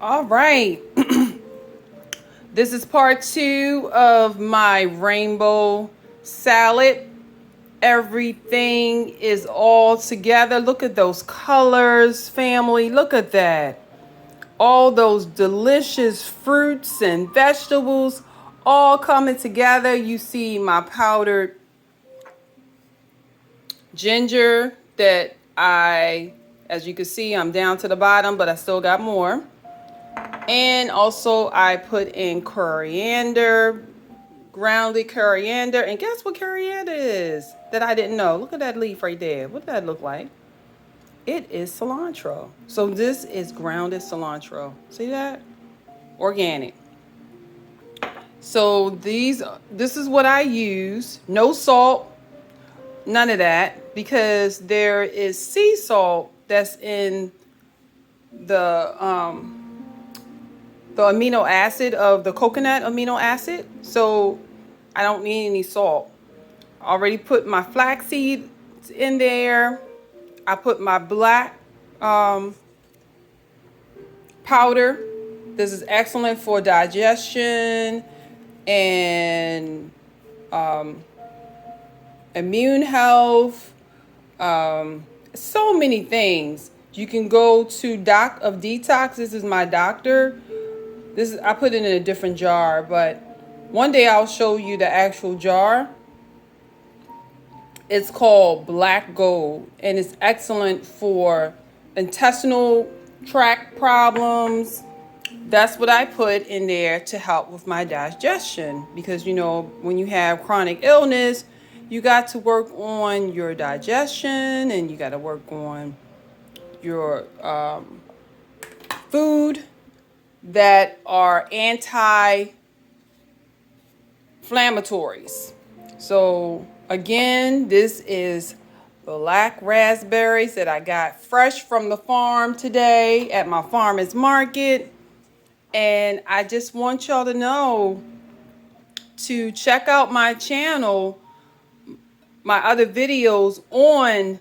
All right. This is part 2 of my rainbow salad. Everything is all together. Look at those colors, family. Look at that. All those delicious fruits and vegetables all coming together. You see my powdered ginger that as you can see, I'm down to the bottom, but I still got more. And also I put in coriander, grounded coriander. And guess what coriander is that I didn't know? Look at that leaf right there. What does that look like? It is cilantro. So this is grounded cilantro. See that? Organic. So this is what I use. No salt, none of that, because there is sea salt that's in the amino acid of the coconut amino acid. So I don't need any salt. I already put my flaxseed in there. I put my black powder. This is excellent for digestion and immune health. So many things. You can go to Doc of Detox. This is my doctor. I put it in a different jar, but one day I'll show you the actual jar. It's called Black Gold, and it's excellent for intestinal tract problems. That's what I put in there to help with my digestion, because when you have chronic illness, you got to work on your digestion, and you got to work on your food that are anti-inflammatories. So again, this is black raspberries that I got fresh from the farm today at my farmer's market. And I just want y'all to know to check out my channel, my other videos on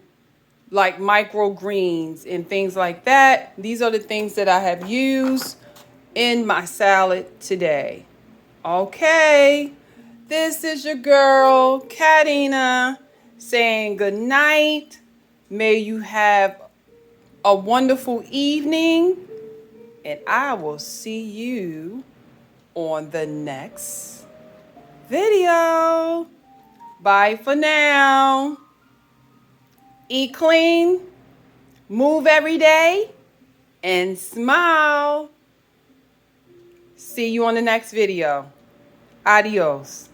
like microgreens and things like that. These are the things that I have used in my salad today. Okay, this is your girl, Katina, saying good night. May you have a wonderful evening, and I will see you on the next video. Bye for now. Eat clean, move every day, and smile. See you on the next video. Adios.